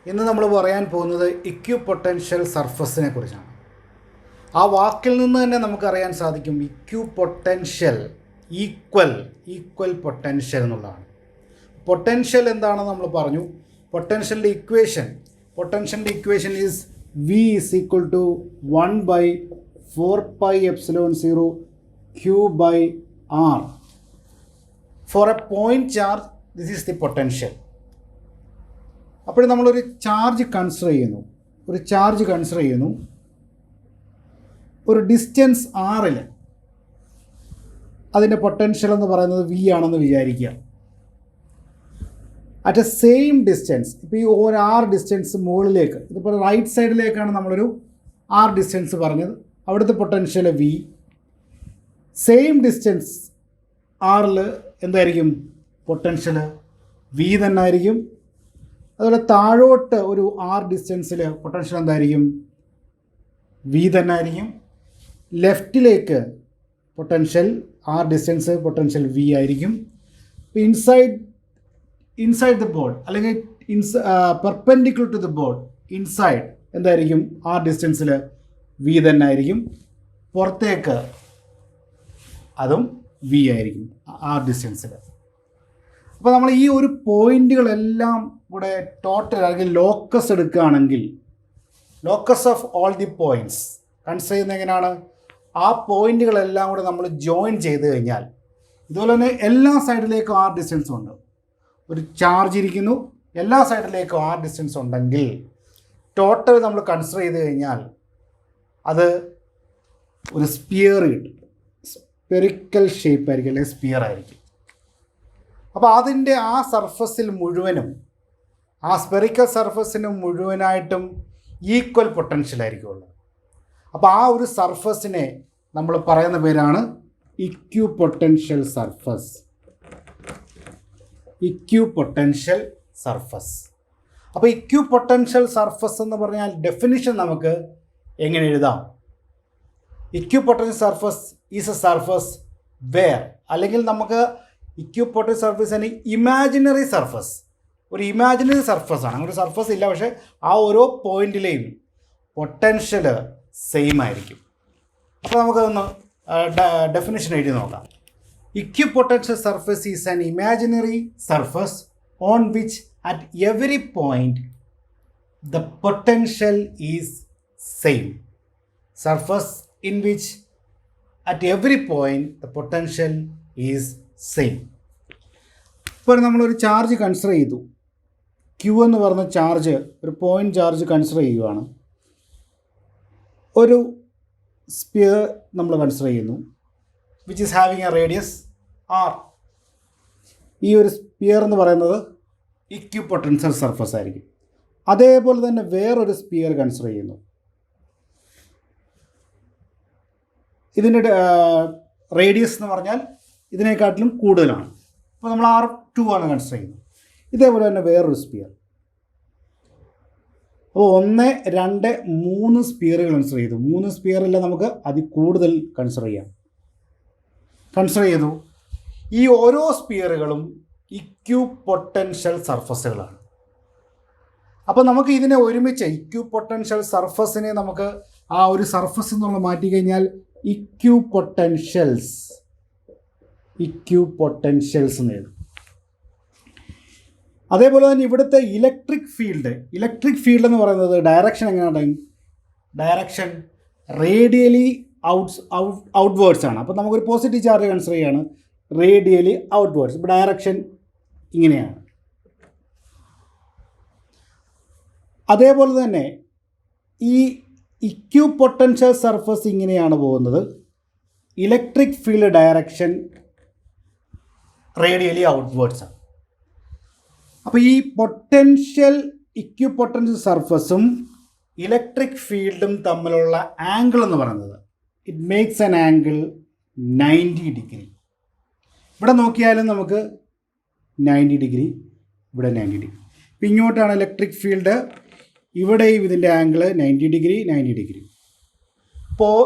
ഇന്ന് നമ്മൾ പറയാൻ പോകുന്നത് ഇക്വിപൊട്ടൻഷ്യൽ സർഫസിനെ കുറിച്ചാണ്. ആ വാക്കിൽ നിന്ന് തന്നെ നമുക്കറിയാൻ സാധിക്കും ഇക്വിപൊട്ടൻഷ്യൽ ഈക്വൽ പൊട്ടൻഷ്യൽ എന്നുള്ളതാണ്. പൊട്ടൻഷ്യൽ എന്താണെന്ന് നമ്മൾ പറഞ്ഞു. പൊട്ടൻഷ്യലിൻ്റെ equation is V is equal to 1 by 4 pi epsilon 0 Q by R. For a point charge, this is the potential. അപ്പോൾ നമ്മളൊരു ചാർജ് കൺസിഡർ ചെയ്യുന്നു. ഒരു ഡിസ്റ്റൻസ് ആറിൽ അതിൻ്റെ പൊട്ടൻഷ്യൽ എന്ന് പറയുന്നത് V ആണെന്ന് വിചാരിക്കുക. അറ്റ് എ സെയിം ഡിസ്റ്റൻസ്, ഇപ്പോൾ ഈ ഒരു R ഡിസ്റ്റൻസ് മുകളിലേക്ക്, ഇതിപ്പോൾ റൈറ്റ് സൈഡിലേക്കാണ് നമ്മളൊരു R ഡിസ്റ്റൻസ് പറഞ്ഞത്, അവിടുത്തെ പൊട്ടൻഷ്യൽ V. സെയിം ഡിസ്റ്റൻസ് ആറിൽ എന്തായിരിക്കും പൊട്ടൻഷ്യൽ? V തന്നെ ആയിരിക്കും. അതുപോലെ താഴോട്ട് ഒരു R ഡിസ്റ്റൻസിൽ പൊട്ടൻഷ്യൽ എന്തായിരിക്കും? V തന്നെ ആയിരിക്കും. ലെഫ്റ്റിലേക്ക് potential R distance potential V ആയിരിക്കും. ഇൻസൈഡ് ദ ബോർഡ് അല്ലെങ്കിൽ perpendicular to the board inside എന്തായിരിക്കും? R ഡിസ്റ്റൻസിൽ V തന്നെ ആയിരിക്കും. പുറത്തേക്ക് അതും V ആയിരിക്കും R ഡിസ്റ്റൻസിൽ. അപ്പോൾ നമ്മൾ ഈ ഒരു പോയിന്റുകളെല്ലാം കൂടെ ടോട്ടൽ അല്ലെങ്കിൽ ലോക്കസ് എടുക്കുകയാണെങ്കിൽ, locus of all the points consider ചെയ്യുന്നത് എങ്ങനെയാണ്? ആ പോയിന്റുകളെല്ലാം കൂടെ നമ്മൾ ജോയിൻ ചെയ്ത് കഴിഞ്ഞാൽ, ഇതുപോലെ തന്നെ എല്ലാ സൈഡിലേക്കും R ഡിസ്റ്റൻസ് ഉണ്ട്. ഒരു ചാർജ് ഇരിക്കുന്നു, എല്ലാ സൈഡിലേക്കും R ഡിസ്റ്റൻസ് ഉണ്ടെങ്കിൽ ടോട്ടൽ നമ്മൾ കൺസിഡർ ചെയ്ത് കഴിഞ്ഞാൽ അത് ഒരു സ്പിയർ കിട്ടും. സ്പെറിക്കൽ ഷേപ്പ് ആയിരിക്കും, അല്ലെങ്കിൽ സ്പിയർ ആയിരിക്കും. അപ്പോൾ അതിൻ്റെ ആ സർഫസിൽ മുഴുവനും, ആ സ്പെറിക്കൽ സർഫസിന് മുഴുവനായിട്ടും ഈക്വൽ പൊട്ടൻഷ്യൽ ആയിരിക്കും ഉള്ളത്. അപ്പോൾ ആ ഒരു സർഫസിനെ നമ്മൾ പറയുന്ന പേരാണ് ഇക്വിപൊട്ടൻഷ്യൽ സർഫസ്. അപ്പോൾ ഇക്വിപൊട്ടൻഷ്യൽ സർഫസ് എന്ന് പറഞ്ഞാൽ ഡെഫിനിഷൻ നമുക്ക് എങ്ങനെ എഴുതാം? Equipotential surface is a surface where, അല്ലെങ്കിൽ നമുക്ക് ഇക്വിപൊട്ടൻഷ്യൽ സർഫസ് ആണ് ഇമാജിനറി സർഫസ്. ഒരു ഇമാജിനറി സർഫസാണ്, അങ്ങനെ ഒരു സർഫസ് ഇല്ല, പക്ഷേ ആ ഓരോ പോയിന്റിലെയും പൊട്ടൻഷ്യൽ സെയിം ആയിരിക്കും. അപ്പോൾ നമുക്കതൊന്ന് ഡെഫിനിഷൻ എഴുതി നോക്കാം. Equipotential surface is an imaginary surface on which at every point the potential is same. Surface in which at every point the potential is same. ഇപ്പോൾ നമ്മളൊരു ചാർജ് കൺസിഡർ ചെയ്തു. Q എന്ന് പറഞ്ഞ ചാർജ്, ഒരു പോയിന്റ് ചാർജ് കൺസിഡർ ചെയ്യുകയാണ്. ഒരു sphere നമ്മൾ consider ചെയ്യുന്നു, which is having A radius R. ഈ ഒരു സ്പിയർ എന്ന് പറയുന്നത് ഇക്വിപൊട്ടൻഷ്യൽ സർഫസ് ആയിരിക്കും. അതേപോലെ തന്നെ വേറൊരു സ്പിയർ കൺസിഡർ ചെയ്യുന്നു. ഇതിൻ്റെ റേഡിയസ് എന്ന് പറഞ്ഞാൽ ഇതിനെക്കാട്ടിലും കൂടുതലാണ്. അപ്പോൾ നമ്മൾ R2 ആണ് കൺസിഡർ ചെയ്യുന്നത്. ഇതേപോലെ തന്നെ വേറൊരു സ്പിയർ. അപ്പോൾ 1, 2, 3 സ്പിയറുകൾ കൺസിഡർ ചെയ്തു. 3 സ്പിയറെല്ലാം നമുക്ക് അതിൽ കൂടുതൽ കൺസിഡർ ചെയ്തു. ഈ ഓരോ സ്പിയറുകളും ഇക്വിപൊട്ടൻഷ്യൽ സർഫസുകളാണ്. അപ്പോൾ നമുക്ക് ഇതിനെ ഒരുമിച്ച് ഇക്വിപൊട്ടൻഷ്യൽ സർഫസിനെ നമുക്ക് ആ ഒരു സർഫസ് എന്നുള്ള മാറ്റി കഴിഞ്ഞാൽ ഇക്വിപൊട്ടൻഷ്യൽസ് എന്ന് എഴുതും. അതേപോലെ തന്നെ ഇവിടുത്തെ ഇലക്ട്രിക് ഫീൽഡ് എന്ന് പറയുന്നത് ഡയറക്ഷൻ എങ്ങനെയാണ്? ഡയറക്ഷൻ റേഡിയലി ഔട്ട്വേർഡ്സ് ആണ്. അപ്പോൾ നമുക്കൊരു പോസിറ്റീവ് ചാർജ് കൺസിഡർ ചെയ്യുകയാണ്, റേഡിയലി ഔട്ട്വേർഡ്സ്. ഇപ്പോൾ ഡയറക്ഷൻ ഇങ്ങനെയാണ്. അതേപോലെ തന്നെ ഈ ഇക്വിപൊട്ടൻഷ്യൽ സർഫസ് ഇങ്ങനെയാണ് പോകുന്നത്. Electric field direction radially outwards ആണ്. അപ്പോൾ ഈ ഇക്വിപൊട്ടൻഷ്യൽ സർഫസും ഇലക്ട്രിക് ഫീൽഡും തമ്മിലുള്ള ആംഗിൾ എന്ന് പറയുന്നത്, it makes an angle 90 degree. ഇവിടെ നോക്കിയാലും നമുക്ക് 90 ഡിഗ്രി, ഇവിടെ 90 ഡിഗ്രി. ഇപ്പം ഇങ്ങോട്ടാണ് ഇലക്ട്രിക് ഫീൽഡ്, ഇവിടെയും ഇതിൻ്റെ ആംഗിൾ 90 ഡിഗ്രി. അപ്പോൾ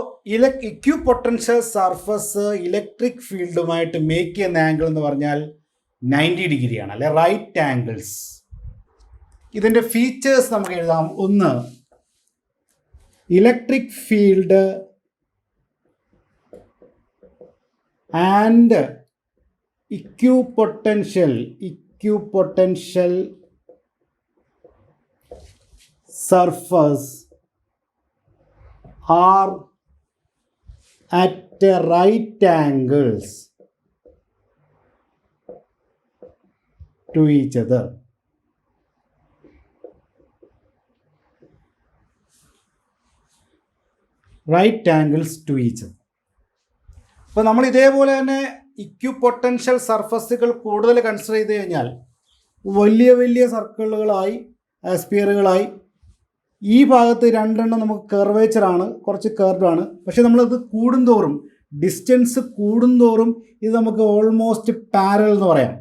ഇക്വിപൊട്ടൻഷ്യൽ സർഫസ് ഇലക്ട്രിക് ഫീൽഡുമായിട്ട് മേക്ക് ചെയ്യുന്ന ആംഗിൾ എന്ന് പറഞ്ഞാൽ 90 ഡിഗ്രിയാണ്, അല്ലെ റൈറ്റ് ആംഗിൾസ്. ഇതിൻ്റെ ഫീച്ചേഴ്സ് നമുക്ക് എഴുതാം. ഒന്ന്, electric field and equipotential surface are at right angles to each other. Right angles to each other. അപ്പോൾ നമ്മൾ ഇതേപോലെ തന്നെ ഇക്വിപൊട്ടൻഷ്യൽ സർഫസുകൾ കൂടുതൽ കൺസിഡർ ചെയ്ത് കഴിഞ്ഞാൽ വലിയ വലിയ സർക്കിളുകളായി, സ്പിയറുകളായി, ഈ ഭാഗത്ത് രണ്ടെണ്ണം നമുക്ക് കർവേച്ചറാണ്, കുറച്ച് കർവാണ്. പക്ഷേ നമ്മളത് കൂടുന്തോറും, ഡിസ്റ്റൻസ് കൂടുന്തോറും ഇത് നമുക്ക് ഓൾമോസ്റ്റ് പാരൽ എന്ന് പറയാം.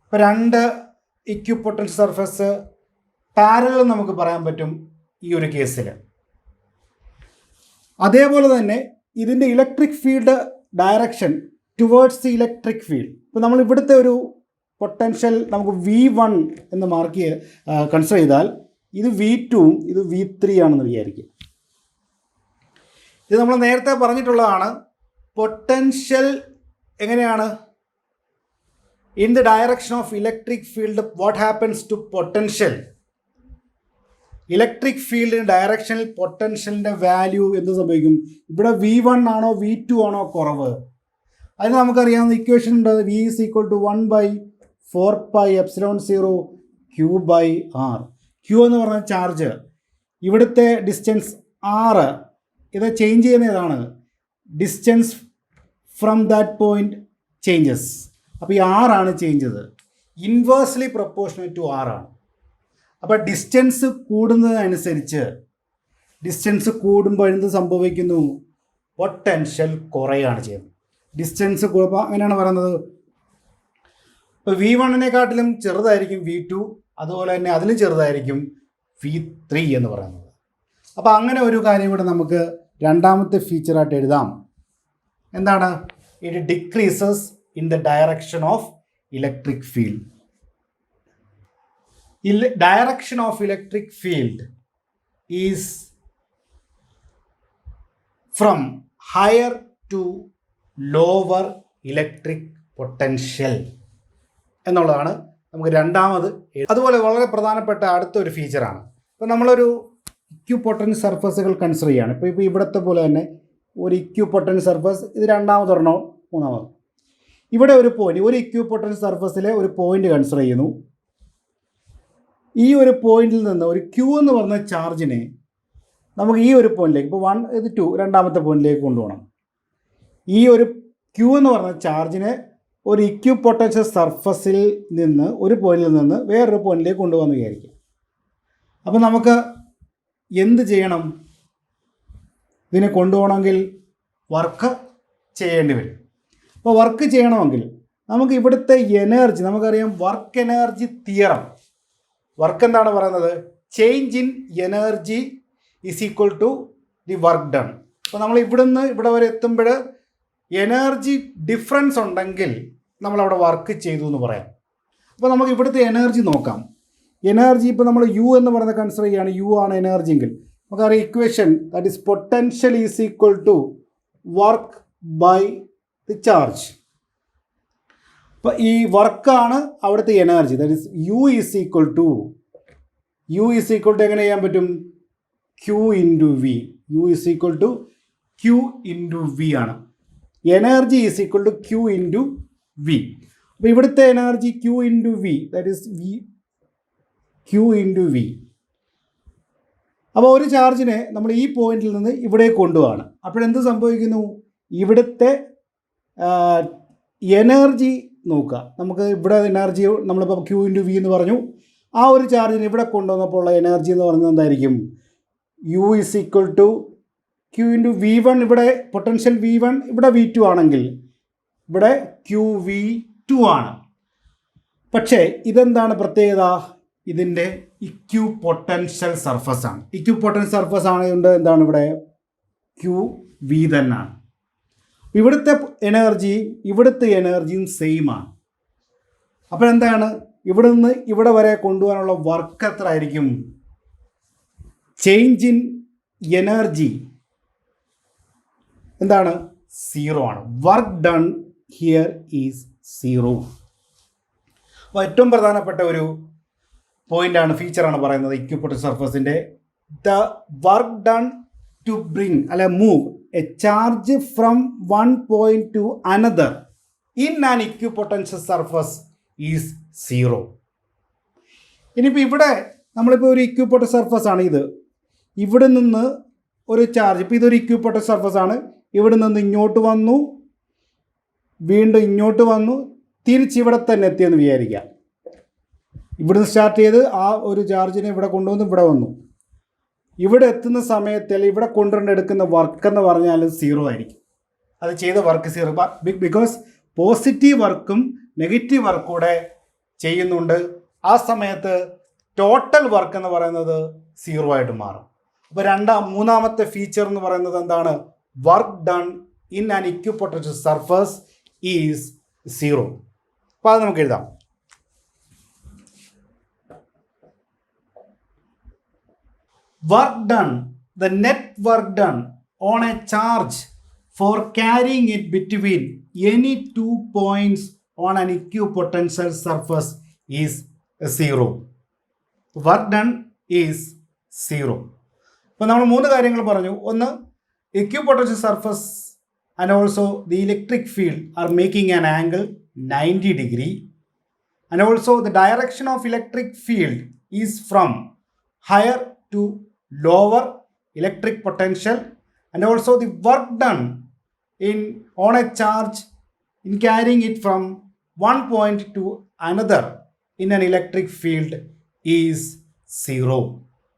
ഇപ്പോൾ രണ്ട് ഇക്വിപൊട്ടൻഷ്യൽ സർഫസ് പാരൽ നമുക്ക് പറയാൻ പറ്റും ഈ ഒരു കേസിൽ. അതേപോലെ തന്നെ ഇതിൻ്റെ electric field direction towards the electric field. ഇപ്പോൾ നമ്മൾ ഇവിടുത്തെ ഒരു പൊട്ടൻഷ്യൽ നമുക്ക് V1 എന്ന് മാർക്ക് കൺസിഡർ ചെയ്താൽ ഇത് V2 ഇത് V3 ആണെന്ന് വിചാരിക്കും. ഇത് നമ്മൾ നേരത്തെ പറഞ്ഞിട്ടുള്ളതാണ്. പൊട്ടൻഷ്യൽ എങ്ങനെയാണ്? In the direction of electric field what happens to potential? Electric ഫീൽഡിന് ഡയറക്ഷനിൽ പൊട്ടൻഷ്യലിൻ്റെ വാല്യൂ എന്ത് സംഭവിക്കും? ഇവിടെ V1 ആണോ V2 ആണോ കുറവ്? അതിന് നമുക്കറിയാവുന്ന ഇക്വേഷൻ ഉണ്ട്. V is equal to 1/4πε0 Q/R. Q എന്ന് പറഞ്ഞ ചാർജ്, ഇവിടുത്തെ ഡിസ്റ്റൻസ് R, ഇത് ചേഞ്ച് ചെയ്യുന്ന ഏതാണ്? Distance from that point changes. അപ്പോൾ ഈ R ആണ് ചേഞ്ച് ചെയ്തത്, ഇൻവേഴ്സ്ലി പ്രൊപ്പോർഷണൽ ടു R ആണ്. അപ്പോൾ ഡിസ്റ്റൻസ് കൂടുന്നതനുസരിച്ച്, ഡിസ്റ്റൻസ് കൂടുമ്പോൾ എന്ത് സംഭവിക്കുന്നു? പൊട്ടൻഷ്യൽ കുറയാണ് ചെയ്യുന്നത്. ഡിസ്റ്റൻസ് കൂടുമ്പോൾ അങ്ങനെയാണ് പറയുന്നത്. ഇപ്പോൾ V1-നെക്കാട്ടിലും ചെറുതായിരിക്കും V2, അതുപോലെ തന്നെ അതിലും ചെറുതായിരിക്കും V3 എന്ന് പറയുന്നത്. അപ്പോൾ അങ്ങനെ ഒരു കാര്യം ഇവിടെ നമുക്ക് രണ്ടാമത്തെ ഫീച്ചറായിട്ട് എഴുതാം. എന്താണ്? It decreases in the direction of electric field. Direction of electric field is from higher to lower electric potential എന്നുള്ളതാണ് നമുക്ക് രണ്ടാമത്. അതുപോലെ വളരെ പ്രധാനപ്പെട്ട അടുത്തൊരു ഫീച്ചറാണ്. ഇപ്പോൾ നമ്മളൊരു ഇക്വിപൊട്ടൻഷ്യൽ സർഫസുകൾ കൺസിഡർ ചെയ്യുകയാണ്. ഇപ്പോൾ ഇവിടുത്തെ പോലെ തന്നെ ഒരു ഇക്വിപൊട്ടൻഷ്യൽ സർഫസ്, ഇത് രണ്ടാമതൊരെണ്ണോ മൂന്നാമത്. ഇവിടെ ഒരു പോയിന്റ്, ഒരു ഇക്വിപൊട്ടൻഷ്യൽ സർഫസിലെ ഒരു പോയിന്റ് കൺസിഡർ ചെയ്യുന്നു. ഈ ഒരു പോയിന്റിൽ നിന്ന് ഒരു Q എന്ന് പറഞ്ഞ ചാർജിനെ നമുക്ക് ഈ ഒരു പോയിന്റിലേക്ക്, ഇപ്പോൾ 1 ഇത് 2 രണ്ടാമത്തെ പോയിന്റിലേക്ക് കൊണ്ടുപോകണം. ഈ ഒരു Q എന്ന് പറഞ്ഞ ചാർജിനെ ഒരു ഇക്വിപൊട്ടൻഷ്യൽ സർഫസിൽ നിന്ന്, ഒരു പോയിന്റിൽ നിന്ന് വേറൊരു പോയിന്റിലേക്ക് കൊണ്ടുപോകാമെന്ന് വിചാരിക്കും. അപ്പോൾ നമുക്ക് എന്ത് ചെയ്യണം? ഇതിനെ കൊണ്ടുപോകണമെങ്കിൽ വർക്ക് ചെയ്യേണ്ടി വരും. അപ്പോൾ വർക്ക് ചെയ്യണമെങ്കിൽ നമുക്ക് ഇവിടുത്തെ എനർജി, നമുക്കറിയാം വർക്ക് എനർജി തിയറം. വർക്ക് എന്താണ് പറയുന്നത്? Change in energy is equal to the work done. അപ്പോൾ നമ്മൾ ഇവിടുന്ന് ഇവിടെ വരെ എത്തുമ്പോൾ എനർജി ഡിഫറൻസ് ഉണ്ടെങ്കിൽ നമ്മളവിടെ വർക്ക് ചെയ്തു എന്ന് പറയാം. അപ്പോൾ നമുക്ക് ഇവിടുത്തെ എനർജി നോക്കാം. എനർജി ഇപ്പോൾ നമ്മൾ U എന്ന് പറയുന്നത് കൺസിഡർ ചെയ്യുകയാണ്. U ആണ് എനർജി എങ്കിൽ നമുക്കറിയാം equation, that is potential is equal to work by the charge. അപ്പോൾ ഈ വർക്കാണ് അവിടുത്തെ energy, that is U is equal to എങ്ങനെ ചെയ്യാൻ പറ്റും? Q into V. U is equal to Q into V ആണ്. Energy is equal to Q into V. അപ്പോൾ ഇവിടുത്തെ energy Q into V, that is Q into V. അപ്പോൾ ഒരു ചാർജിനെ നമ്മൾ ഈ പോയിന്റിൽ നിന്ന് ഇവിടെ കൊണ്ടുപോവാണ്. അപ്പോഴെന്ത് സംഭവിക്കുന്നു? ഇവിടുത്തെ എനർജി നോക്കുക. നമുക്ക് ഇവിടെ എനർജി നമ്മളിപ്പോൾ Q ഇൻറ്റു V എന്ന് പറഞ്ഞു. ആ ഒരു ചാർജിന് ഇവിടെ കൊണ്ടുവന്നപ്പോൾ ഉള്ള എനർജി എന്ന് പറയുന്നത് എന്തായിരിക്കും? U is equal to Q into V1. ഇവിടെ പൊട്ടൻഷ്യൽ V1, ഇവിടെ V2 ആണെങ്കിൽ ഇവിടെ QV2 ആണ്. പക്ഷേ ഇതെന്താണ് പ്രത്യേകത? ഇതിൻ്റെ ഇക്വിപൊട്ടൻഷ്യൽ സർഫസ് ആണ്. ഇക്വിപൊട്ടൻഷ്യൽ സർഫസ് ആയതുകൊണ്ട് എന്താണ് ഇവിടെ QV തന്നെയാണ്. ഇവിടുത്തെ എനർജിയും സെയിം ആണ്. അപ്പോൾ എന്താണ്? ഇവിടെ നിന്ന് ഇവിടെ വരെ കൊണ്ടുപോകാനുള്ള വർക്ക് എത്ര ആയിരിക്കും? ചേഞ്ച് ഇൻ എനർജി എന്താണ്? 0 ആണ്. Work done here is 0. അപ്പോൾ ഏറ്റവും പ്രധാനപ്പെട്ട ഒരു പോയിൻ്റാണ്, ഫീച്ചറാണ് പറയുന്നത് ഇക്വിപോട്ടൻഷ്യൽ സർഫസിൻ്റെ. The work done to bring അല്ലെ move a charge from one point to another in an equipotential surface is 0. ഇനിയിപ്പോൾ ഇവിടെ നമ്മളിപ്പോൾ ഒരു ഇക്വിപൊട്ടൻഷ്യൽ സർഫസ് ആണ് ഇത്. ഇവിടെ നിന്ന് ഒരു ചാർജ്, ഇപ്പോൾ ഇതൊരു ഇക്വിപൊട്ടൻഷ്യൽ സർഫസ് ആണ്. ഇവിടെ നിന്ന് ഇങ്ങോട്ട് വന്നു, വീണ്ടും ഇങ്ങോട്ട് വന്നു, തിരിച്ചിവിടെ തന്നെ എത്തിയെന്ന് വിചാരിക്കാം. ഇവിടുന്ന് സ്റ്റാർട്ട് ചെയ്ത് ആ ഒരു ചാർജിനെ ഇവിടെ കൊണ്ടുവന്ന് ഇവിടെ വന്നു. ഇവിടെ എത്തുന്ന സമയത്തിൽ ഇവിടെ കൊണ്ടുവന്ന് എടുക്കുന്ന വർക്ക് എന്ന് പറഞ്ഞാൽ 0 ആയിരിക്കും. അത് ചെയ്ത വർക്ക് 0, ബിക്കോസ് പോസിറ്റീവ് വർക്കും നെഗറ്റീവ് വർക്കും കൂടെ ചെയ്യുന്നുണ്ട്. ആ സമയത്ത് ടോട്ടൽ വർക്ക് എന്ന് പറയുന്നത് 0 ആയിട്ട് മാറും. അപ്പോൾ മൂന്നാമത്തെ ഫീച്ചർ എന്ന് പറയുന്നത് എന്താണ്? Work done in an equipotential surface is 0. അപ്പോൾ അത് നമുക്ക് എഴുതാം. Work done, the net work done on a charge for carrying it between any 2 points on an equipotential surface is 0. Work done is 0. അപ്പോൾ നമ്മൾ 3 കാര്യങ്ങൾ പറഞ്ഞു. ഒന്ന്, equipotential surface and also the electric field are making an angle 90 degree, and also the direction of electric field is from higher to lower electric potential, and also the work done on a charge in carrying it from one point to another in an electric field is 0.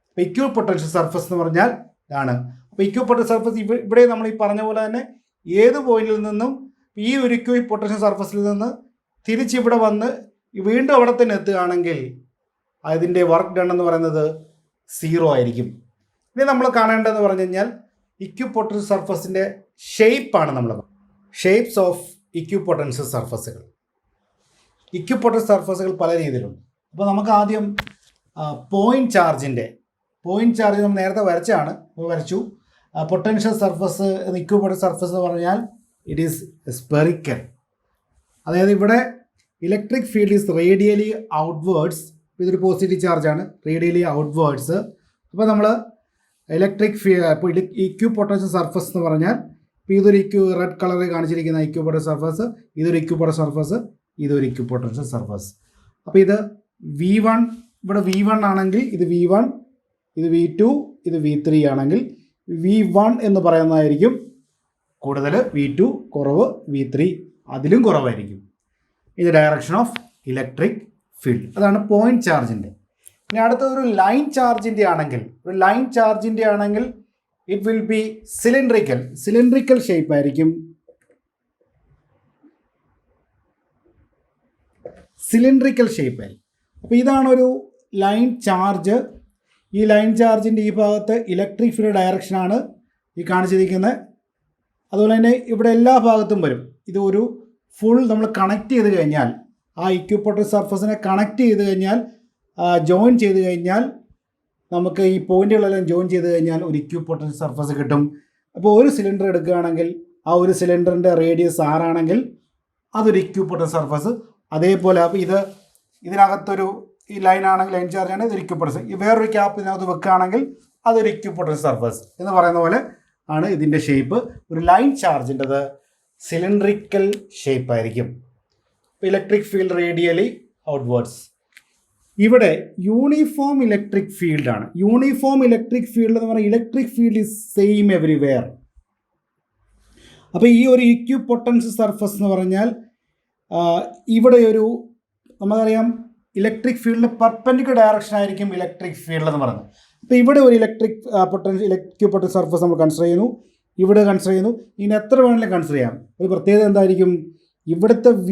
അപ്പോൾ equipotential surface എന്ന് പറഞ്ഞാൽ ഇതാണ്. അപ്പോൾ equipotential surface ഇവിടെ നമ്മൾ ഈ പറഞ്ഞ പോലെ തന്നെ ഏത് പോയിന്റിൽ നിന്നും ഈ ഒരു ഇക്വിപൊട്ടൻഷ്യൽ സർഫസിൽ നിന്ന് തിരിച്ചിവിടെ വന്ന് വീണ്ടും അവിടെ തന്നെ എത്തുകയാണെങ്കിൽ അതിൻ്റെ വർക്ക് ഡൺ എന്ന് പറയുന്നത് 0 ആയിരിക്കും. ഇനി നമ്മൾ കാണേണ്ടതെന്ന് പറഞ്ഞു കഴിഞ്ഞാൽ ഇക്വിപൊട്ടൻഷ്യൽ സർഫസിൻ്റെ ഷേപ്പാണ് നമ്മൾ. ഷേപ്സ് ഓഫ് ഇക്വിപൊട്ടൻഷ്യൽ സർഫസുകൾ. ഇക്വിപൊട്ടൻഷ്യൽ സർഫസുകൾ പല രീതിയിലുണ്ട്. അപ്പോൾ നമുക്ക് ആദ്യം പോയിന്റ് ചാർജ് നമ്മൾ നേരത്തെ വരച്ചു. പൊട്ടൻഷ്യൽ സർഫസ് ഇക്വിപൊട്ടൻഷ്യൽ സർഫസ് എന്ന് പറഞ്ഞാൽ ഇറ്റ് ഈസ് സ്പെറിക്കൽ. അതായത് ഇവിടെ electric field is radially outwards. ഇതൊരു പോസിറ്റീവ് ചാർജാണ്, റേഡിയലി ഔട്ട്വേർഡ്സ്. അപ്പോൾ നമ്മൾ ഇലക്ട്രിക് ഇപ്പോൾ ഇക്വിപൊട്ടൻഷ്യൽ സർഫസ് എന്ന് പറഞ്ഞാൽ ഇപ്പോൾ ഇതൊരു റെഡ് കളറിൽ കാണിച്ചിരിക്കുന്ന ഇക്വിപൊട്ടൻഷ്യൽ സർഫസ്, ഇതൊരു ഇക്വിപൊട്ടൻഷ്യൽ സർഫസ്, ഇതൊരു ഇക്വിപൊട്ടൻഷ്യൽ സർഫസ്. അപ്പോൾ ഇത് V1, ഇവിടെ V1 ആണെങ്കിൽ ഇത് V1, ഇത് V2, ഇത് V3 ആണെങ്കിൽ V1 എന്ന് പറയുന്നതായിരിക്കും കൂടുതൽ, V2 കുറവ്, V3 അതിലും കുറവായിരിക്കും. ഇത് ഡയറക്ഷൻ ഓഫ് ഇലക്ട്രിക് ഫീൽഡ്. അതാണ് പോയിന്റ് ചാർജിൻ്റെ. ഇനി അടുത്തൊരു ലൈൻ ചാർജിൻ്റെ ആണെങ്കിൽ it will be cylindrical shape ആയിരിക്കും. അപ്പോൾ ഇതാണൊരു ലൈൻ ചാർജ്. ഈ ലൈൻ ചാർജിൻ്റെ ഈ ഭാഗത്ത് ഇലക്ട്രിക് ഫീൽഡ് ഡയറക്ഷനാണ് ഈ കാണിച്ചിരിക്കുന്നത്. അതുപോലെ തന്നെ ഇവിടെ എല്ലാ ഭാഗത്തും വരും. ഇത് ഒരു ഫുൾ നമ്മൾ കണക്ട് ചെയ്ത് കഴിഞ്ഞാൽ, ആ ഇക്വിപൊട്ടൻഷ്യൽ സർഫസിനെ കണക്ട് ചെയ്ത് കഴിഞ്ഞാൽ, ജോയിൻ ചെയ്ത് കഴിഞ്ഞാൽ, നമുക്ക് ഈ പോയിന്റുകളെല്ലാം ജോയിൻ ചെയ്ത് കഴിഞ്ഞാൽ ഒരു ഇക്വിപൊട്ടൻഷ്യൽ സർഫസ് കിട്ടും. അപ്പോൾ ഒരു സിലിണ്ടർ എടുക്കുകയാണെങ്കിൽ ആ ഒരു സിലിണ്ടറിൻ്റെ റേഡിയസ് 6 ആണെങ്കിൽ അതൊരു ഇക്വിപൊട്ടൻഷ്യൽ സർഫസ്. അതേപോലെ അപ്പോൾ ഇതിനകത്തൊരു ഈ ലൈൻ ചാർജ് ആണ്, ഇതൊരു ഇക്വിപൊട്ടൻഷ്യൽ. വേറൊരു ക്യാപ്പ് ഇതിനകത്ത് വെക്കുകയാണെങ്കിൽ അതൊരു ഇക്വിപൊട്ടൻഷ്യൽ സർഫസ് എന്ന് പറയുന്ന പോലെ ആണ് ഇതിൻ്റെ ഷേപ്പ്. ഒരു ലൈൻ ചാർജിൻ്റെത് സിലിണ്ടറിക്കൽ ഷേപ്പ് ആയിരിക്കും. Electric field radially outwards. ഇവിടെ യൂണിഫോം ഇലക്ട്രിക് ഫീൽഡാണ്. യൂണിഫോം ഇലക്ട്രിക് ഫീൽഡ് എന്ന് പറഞ്ഞാൽ electric field is same everywhere. അപ്പോൾ ഈ ഒരു ഇക്വിപൊട്ടൻഷ്യൽ സർഫസ് എന്ന് പറഞ്ഞാൽ ഇവിടെ ഒരു നമുക്കറിയാം ഇലക്ട്രിക് ഫീൽഡിന് പെർപെൻഡിക്കുലർ ഡയറക്ഷൻ ആയിരിക്കും ഇലക്ട്രിക് ഫീൽഡ് എന്ന് പറയുന്നത്. അപ്പോൾ ഇവിടെ ഒരു ഇക്വിപൊട്ടൻഷ്യൽ സർഫസ് നമ്മൾ കൺസിഡർ ചെയ്യുന്നു, ഇവിടെ കൺസിഡർ ചെയ്യുന്നു. ഇനി എത്ര വേണമെങ്കിലും കൺസിഡർ ചെയ്യാം. ഒരു പ്രത്യേകത എന്തായിരിക്കും? ഇവിടുത്തെ V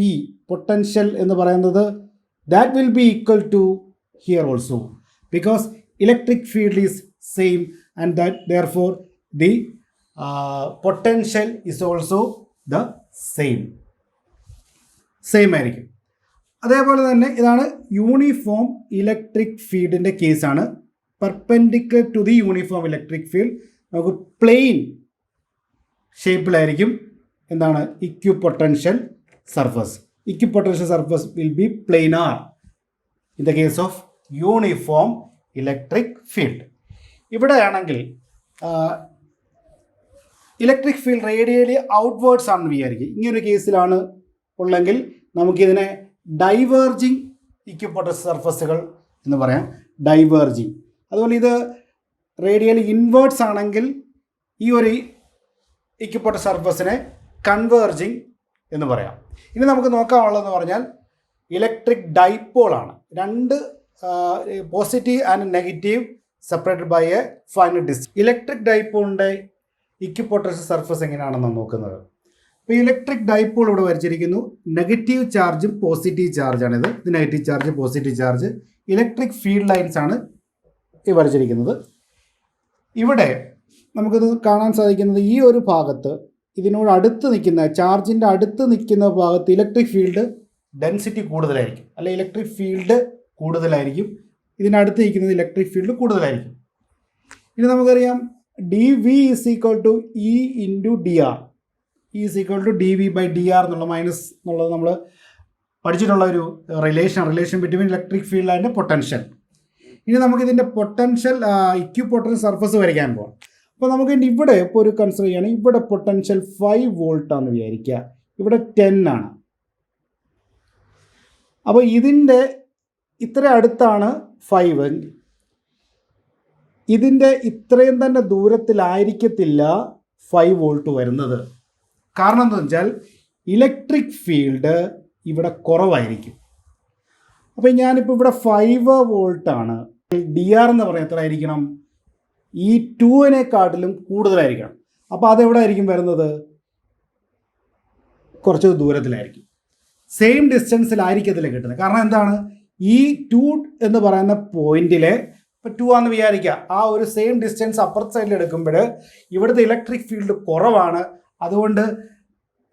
പൊട്ടൻഷ്യൽ എന്ന് പറയുന്നത് that will be equal to here also, because electric field is same and that therefore the potential is also the same ആയിരിക്കും. അതേപോലെ തന്നെ ഇതാണ് യൂണിഫോം ഇലക്ട്രിക് ഫീൽഡിൻ്റെ കേസാണ്. Perpendicular to the uniform electric field നമുക്ക് plane ഷേപ്പിലായിരിക്കും എന്താണ് equipotential surface. Equipotential surface will be planar in the case of uniform electric field. ഇവിടെയാണെങ്കിൽ ഇലക്ട്രിക് ഫീൽഡ് റേഡിയലി ഔട്ട്വേർഡ്സ് ആണെന്ന് വിചാരിക്കും. ഇങ്ങനൊരു കേസിലാണ് ഉള്ളെങ്കിൽ നമുക്കിതിനെ ഡൈവേർജിങ് ഇക്വിപൊട്ടൻഷ്യൽ സർഫസുകൾ എന്ന് പറയാം. ഡൈവേർജിങ്. അതുപോലെ ഇത് റേഡിയലി ഇൻവേർട്സ് ആണെങ്കിൽ ഈ ഒരു ഇക്വിപൊട്ടൻഷ്യൽ സർഫസിനെ കൺവേർജിങ് എന്ന് പറയാം. ഇനി നമുക്ക് നോക്കാനുള്ളതെന്ന് പറഞ്ഞാൽ ഇലക്ട്രിക് ഡൈപോളാണ്. രണ്ട് positive and negative separated by a finite distance. Electric ഡൈപോളിൻ്റെ ഇക്വിപൊട്ടൻഷ്യൽ സർഫസ് എങ്ങനെയാണെന്ന് നോക്കുന്നത്. ഇപ്പോൾ ഇലക്ട്രിക് ഡൈപോൾ ഇവിടെ വരച്ചിരിക്കുന്നു. നെഗറ്റീവ് ചാർജും പോസിറ്റീവ് ചാർജാണിത്. ഇത് negative charge, positive charge. Electric field lines ആണ് ഈ വരച്ചിരിക്കുന്നത്. ഇവിടെ നമുക്കിത് കാണാൻ സാധിക്കുന്നത് ഈ ഒരു ഭാഗത്ത് ഇതിനോട് അടുത്ത് നിൽക്കുന്ന ചാർജിൻ്റെ അടുത്ത് നിൽക്കുന്ന ഭാഗത്ത് ഇലക്ട്രിക് ഫീൽഡ് ഡെൻസിറ്റി കൂടുതലായിരിക്കും, അല്ലെ ഇലക്ട്രിക് ഫീൽഡ് കൂടുതലായിരിക്കും. ഇതിനടുത്ത് നിൽക്കുന്നത് ഇലക്ട്രിക് ഫീൽഡ് കൂടുതലായിരിക്കും. ഇനി നമുക്കറിയാം dV is equal to E into dr. E is equal to dV by dr എന്നുള്ള മൈനസ് എന്നുള്ളത് നമ്മൾ പഠിച്ചിട്ടുള്ള ഒരു relation between electric field and potential. ഇനി നമുക്കിതിൻ്റെ പൊട്ടൻഷ്യൽ ഇക്വിപൊട്ടൻഷ്യൽ സർഫസ് വരയ്ക്കാൻ പോകാം. അപ്പോൾ നമുക്ക് ഇവിടെ ഇപ്പോൾ ഒരു കൺസിഡർ ചെയ്യുകയാണെങ്കിൽ ഇവിടെ പൊട്ടൻഷ്യൽ 5 വോൾട്ടാണെന്ന് വിചാരിക്കുക, ഇവിടെ 10 ആണ്. അപ്പോൾ ഇതിൻ്റെ ഇത്ര അടുത്താണ് 5. ഇതിൻ്റെ ഇത്രയും തന്നെ ദൂരത്തിലായിരിക്കത്തില്ല 5 വോൾട്ട് വരുന്നത്. കാരണം എന്താണെന്ന് വെച്ചാൽ ഇലക്ട്രിക് ഫീൽഡ് ഇവിടെ കുറവായിരിക്കും. അപ്പോൾ ഞാനിപ്പോൾ ഇവിടെ 5 വോൾട്ടാണ്. dr എന്ന് പറയുന്നത് എത്ര ആയിരിക്കണം? ഈ 2-നെക്കാട്ടിലും കൂടുതലായിരിക്കണം. അപ്പോൾ അതെവിടെ ആയിരിക്കും വരുന്നത്? കുറച്ച് ദൂരത്തിലായിരിക്കും. സെയിം ഡിസ്റ്റൻസിലായിരിക്കത്തില്ല കിട്ടുന്നത്. കാരണം എന്താണ്? ഈ 2 എന്ന് പറയുന്ന പോയിന്റിലെ ഇപ്പോൾ 2 ആണെന്ന് വിചാരിക്കുക, ആ ഒരു സെയിം ഡിസ്റ്റൻസ് അപ്പുറത്തെ സൈഡിൽ എടുക്കുമ്പോൾ ഇവിടുത്തെ ഇലക്ട്രിക് ഫീൽഡ് കുറവാണ്. അതുകൊണ്ട്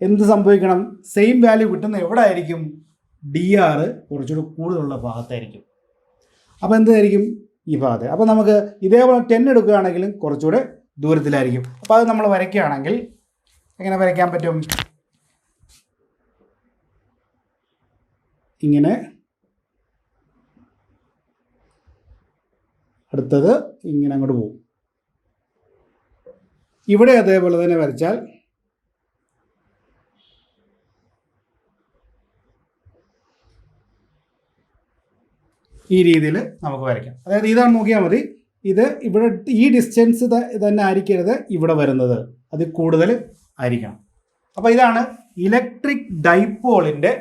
എന്ത് സംഭവിക്കണം? സെയിം വാല്യൂ കിട്ടുന്ന എവിടെ ആയിരിക്കും? dr കുറച്ചുകൂടി കൂടുതലുള്ള ഭാഗത്തായിരിക്കും. അപ്പോൾ എന്തായിരിക്കും? ഈ ഭാഗത്ത്. അപ്പോൾ നമുക്ക് ഇതേപോലെ 10 എടുക്കുകയാണെങ്കിലും കുറച്ചുകൂടെ ദൂരത്തിലായിരിക്കും. അപ്പോൾ അത് നമ്മൾ വരയ്ക്കുകയാണെങ്കിൽ എങ്ങനെ വരയ്ക്കാൻ പറ്റും? ഇങ്ങനെ, അടുത്തത് ഇങ്ങനെ അങ്ങോട്ട് പോകും. ഇവിടെ അതേപോലെ തന്നെ വരച്ചാൽ ഈ രീതിയിൽ നമുക്ക് വരയ്ക്കാം. അതായത് ഇതാണ്, നോക്കിയാൽ മതി. ഇത് ഇവിടെ ഈ ഡിസ്റ്റൻസ് തന്നെ ആയിരിക്കരുത് ഇവിടെ വരുന്നത്, അത് കൂടുതൽ ആയിരിക്കണം. അപ്പോൾ ഇതാണ് ഇലക്ട്രിക് ഡൈപോളിൻ്റെ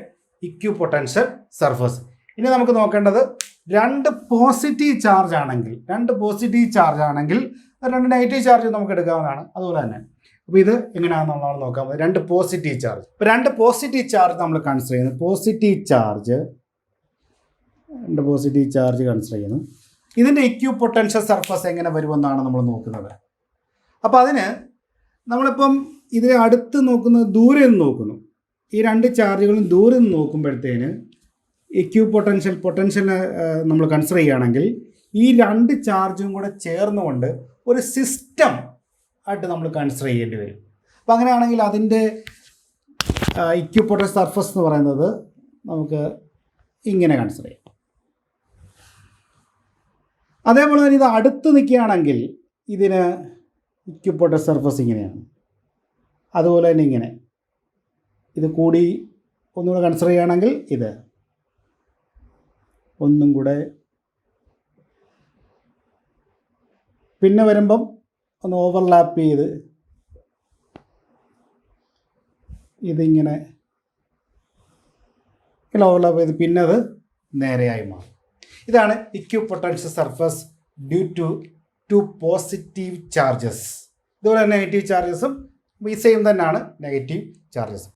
ഇക്വിപൊട്ടൻഷ്യൽ സർഫസ്. ഇനി നമുക്ക് നോക്കേണ്ടത് രണ്ട് പോസിറ്റീവ് ചാർജ് ആണെങ്കിൽ, രണ്ട് നെഗറ്റീവ് ചാർജ് നമുക്ക് എടുക്കാവുന്നതാണ്. അതുപോലെ തന്നെ അപ്പോൾ ഇത് എങ്ങനെയാണെന്നുള്ളതാണ് നോക്കാൻ മതി. രണ്ട് പോസിറ്റീവ് ചാർജ്. ഇപ്പോൾ രണ്ട് പോസിറ്റീവ് ചാർജ് നമ്മൾ കൺസിഡർ ചെയ്യുന്നു. രണ്ട് പോസിറ്റീവ് ചാർജ് കൺസിഡർ ചെയ്യുന്നു. ഇതിൻ്റെ ഇക്വിപൊട്ടൻഷ്യൽ സർഫസ് എങ്ങനെ വരുമെന്നാണ് നമ്മൾ നോക്കുന്നത്. അപ്പോൾ അതിന് നമ്മളിപ്പം ഇതിനെ അടുത്ത് നോക്കുന്നത്, ദൂരെ നിന്ന് നോക്കുന്നു. ഈ രണ്ട് ചാർജുകളും ദൂരെ നിന്ന് നോക്കുമ്പോഴത്തേന് പൊട്ടൻഷ്യൽ നമ്മൾ കൺസിഡർ ചെയ്യുകയാണെങ്കിൽ ഈ രണ്ട് ചാർജും കൂടെ ചേർന്നുകൊണ്ട് ഒരു സിസ്റ്റം ആയിട്ട് നമ്മൾ കൺസിഡർ ചെയ്യേണ്ടി വരും. അപ്പോൾ അങ്ങനെയാണെങ്കിൽ അതിൻ്റെ ഇക്വിപൊട്ടൻഷ്യൽ സർഫസ് എന്ന് പറയുന്നത് നമുക്ക് ഇങ്ങനെ കൺസിഡർ ചെയ്യാം. അതേപോലെ തന്നെ ഇത് അടുത്ത് നിൽക്കുകയാണെങ്കിൽ ഇതിന് ഇക്വിപൊട്ടൻഷ്യൽ സർഫസ് ഇങ്ങനെയാണ്. അതുപോലെ തന്നെ ഇങ്ങനെ ഇത് കൂടി ഒന്നുകൂടെ കൺസിഡർ ചെയ്യുകയാണെങ്കിൽ ഇത് ഒന്നും കൂടെ, പിന്നെ വരുമ്പം ഒന്ന് ഓവർലാപ്പ് ചെയ്ത് ഇതിങ്ങനെ ഓവർലാപ്പ് ചെയ്ത് പിന്നെ അത് നേരെയായി മാറും. ഇതാണ് equipotential surface due to 2 positive charges. ഇതുപോലെ തന്നെ നെഗറ്റീവ് ചാർജസും ഈ സെയിം തന്നെയാണ് നെഗറ്റീവ് ചാർജസ്.